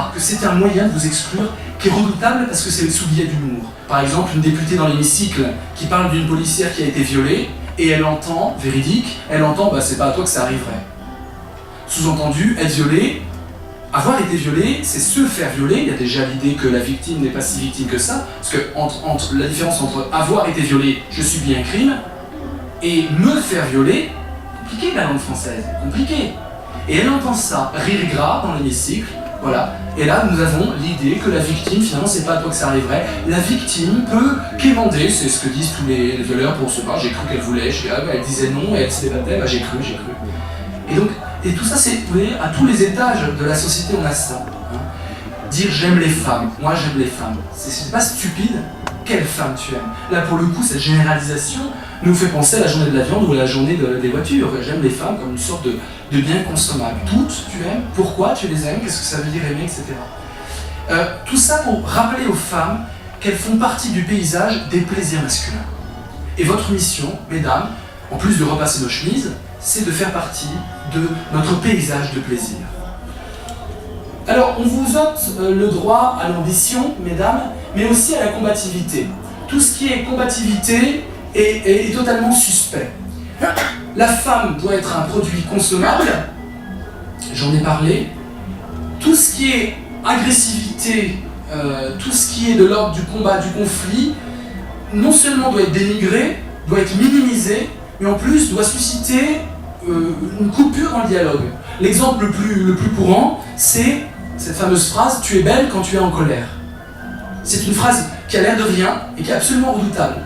remarque que c'est un moyen de vous exclure qui est redoutable parce que c'est sous biais d'humour. Par exemple, une députée dans l'hémicycle qui parle d'une policière qui a été violée et elle entend, véridique, elle entend bah, c'est pas à toi que ça arriverait. Sous-entendu, être violé, avoir été violé, c'est se faire violer. Il y a déjà l'idée que la victime n'est pas si victime que ça, parce que la différence entre avoir été violé, je subis un crime, et me faire violer, compliqué la langue française, compliqué. Et elle entend ça, rire gras dans l'hémicycle, voilà. Et là, nous avons l'idée que la victime, finalement, c'est pas à toi que ça arriverait. La victime peut quémander, c'est ce que disent tous les violeurs pour se battre. J'ai cru qu'elle voulait, elle disait non, et elle se débattait, bah, j'ai cru. Et tout ça, c'est, vous voyez, à tous les étages de la société, on a ça. Hein. Dire j'aime les femmes, moi j'aime les femmes. C'est pas stupide, quelle femme tu aimes. Là, pour le coup, cette généralisation nous fait penser à la journée de la viande ou à la journée des voitures. J'aime les femmes comme une sorte de bien consommable. Toutes, tu aimes, pourquoi tu les aimes, qu'est-ce que ça veut dire aimer, etc. Tout ça pour rappeler aux femmes qu'elles font partie du paysage des plaisirs masculins. Et votre mission, mesdames, en plus de repasser nos chemises, c'est de faire partie de notre paysage de plaisir. Alors, on vous ôte le droit à l'ambition, mesdames, mais aussi à la combativité. Tout ce qui est combativité est totalement suspect. La femme doit être un produit consommable, j'en ai parlé. Tout ce qui est agressivité, tout ce qui est de l'ordre du combat, du conflit, non seulement doit être dénigré, doit être minimisé, mais en plus doit susciter une coupure dans le dialogue. L'exemple le plus courant, c'est cette fameuse phrase « tu es belle quand tu es en colère ». C'est une phrase qui a l'air de rien et qui est absolument redoutable.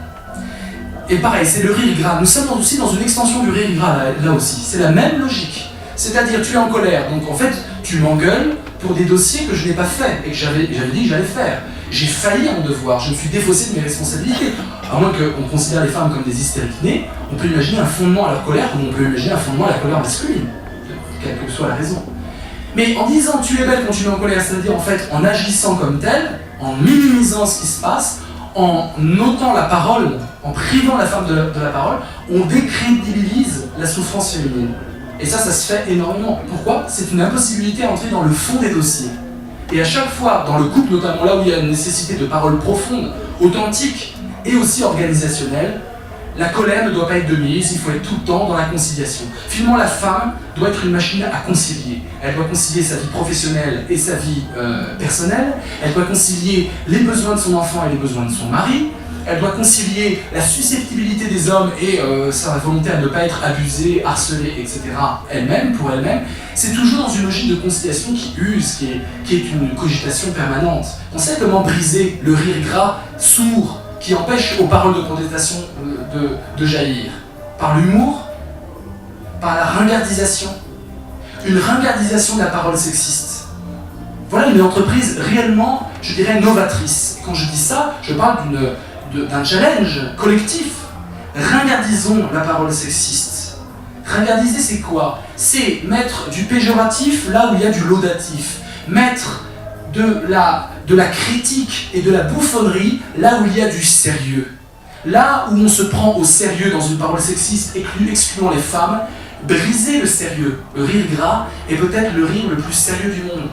Et pareil, c'est le rire gras. Nous sommes aussi dans une extension du rire gras là aussi. C'est la même logique. C'est-à-dire, tu es en colère, donc en fait, tu m'engueules pour des dossiers que je n'ai pas faits et que j'avais dit que j'allais faire. J'ai failli à mon devoir, je me suis défaussé de mes responsabilités. À moins qu'on considère les femmes comme des hystériques nées, on peut imaginer un fondement à leur colère comme on peut imaginer un fondement à la colère masculine, quelle que soit la raison. Mais en disant tu es belle quand tu es en colère, c'est-à-dire en fait en agissant comme telle, en minimisant ce qui se passe, en ôtant la parole, en privant la femme de la parole, on décrédibilise la souffrance féminine. Et ça se fait énormément. Pourquoi ? C'est une impossibilité à entrer dans le fond des dossiers. Et à chaque fois, dans le couple, notamment là où il y a une nécessité de paroles profondes, authentiques et aussi organisationnelles, la colère ne doit pas être de mise, il faut être tout le temps dans la conciliation. Finalement, la femme doit être une machine à concilier. Elle doit concilier sa vie professionnelle et sa vie personnelle. Elle doit concilier les besoins de son enfant et les besoins de son mari. Elle doit concilier la susceptibilité des hommes et sa volonté à ne pas être abusée, harcelée, etc. elle-même, pour elle-même. C'est toujours dans une logique de conciliation qui use, qui est une cogitation permanente. On sait comment briser le rire gras, sourd, qui empêche aux paroles de contestation de jaillir. Par l'humour, par la ringardisation. Une ringardisation de la parole sexiste. Voilà une entreprise réellement, je dirais, novatrice. Et quand je dis ça, je parle d'un challenge collectif. Ringardisons la parole sexiste. Ringardiser, c'est quoi ? C'est mettre du péjoratif là où il y a du laudatif. Mettre de la critique et de la bouffonnerie là où il y a du sérieux. Là où on se prend au sérieux dans une parole sexiste, excluant les femmes, briser le sérieux. Le rire gras est peut-être le rire le plus sérieux du monde.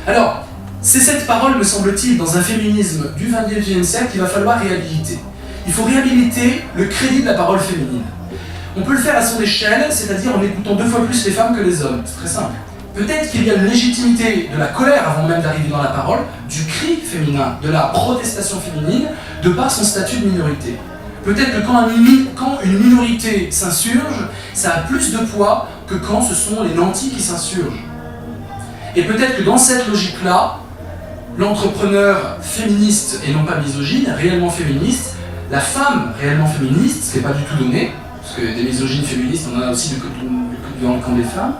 Alors, c'est cette parole, me semble-t-il, dans un féminisme du XXIe siècle qu'il va falloir réhabiliter. Il faut réhabiliter le crédit de la parole féminine. On peut le faire à son échelle, c'est-à-dire en écoutant 2 fois plus les femmes que les hommes. C'est très simple. Peut-être qu'il y a une légitimité de la colère avant même d'arriver dans la parole, du cri féminin, de la protestation féminine, de par son statut de minorité. Peut-être que quand une minorité s'insurge, ça a plus de poids que quand ce sont les nantis qui s'insurgent. Et peut-être que dans cette logique-là, l'entrepreneur féministe et non pas misogyne, réellement féministe, la femme réellement féministe, ce qui n'est pas du tout donné, parce que des misogynes féministes, on en a aussi dans le camp des femmes,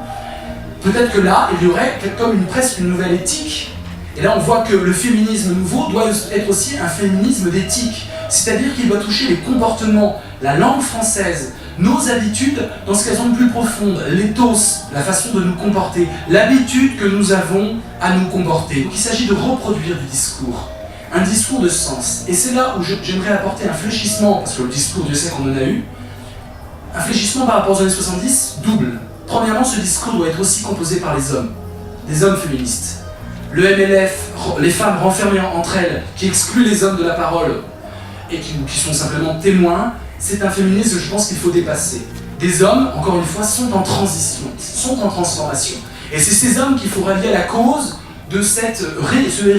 peut-être que là, il y aurait comme presque une nouvelle éthique. Et là, on voit que le féminisme nouveau doit être aussi un féminisme d'éthique. C'est-à-dire qu'il doit toucher les comportements, la langue française, nos habitudes dans ce qu'elles ont de plus profonde, l'éthos, la façon de nous comporter, l'habitude que nous avons à nous comporter. Donc il s'agit de reproduire du discours, un discours de sens. Et c'est là où j'aimerais apporter un fléchissement, parce que le discours, Dieu sait qu'on en a eu, un fléchissement par rapport aux années 70, double. Premièrement, ce discours doit être aussi composé par les hommes, des hommes féministes. le MLF, les femmes renfermées entre elles, qui excluent les hommes de la parole et qui sont simplement témoins, c'est un féminisme que je pense qu'il faut dépasser. Des hommes, encore une fois, sont en transition, sont en transformation. Et c'est ces hommes qu'il faut rallier à la cause de ce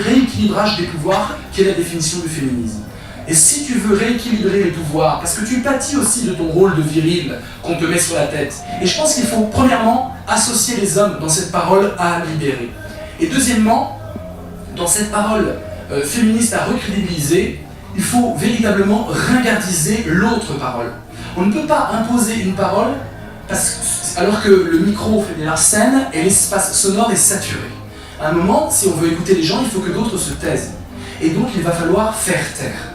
rééquilibrage des pouvoirs qui est la définition du féminisme. Et si tu veux rééquilibrer les pouvoirs, parce que tu pâtis aussi de ton rôle de viril qu'on te met sur la tête, et je pense qu'il faut premièrement associer les hommes dans cette parole à libérer. Et deuxièmement, dans cette parole féministe à recrédibiliser, il faut véritablement ringardiser l'autre parole. On ne peut pas imposer une parole alors que le micro fait des larcènes et l'espace sonore est saturé. À un moment, si on veut écouter les gens, il faut que d'autres se taisent. Et donc il va falloir faire taire.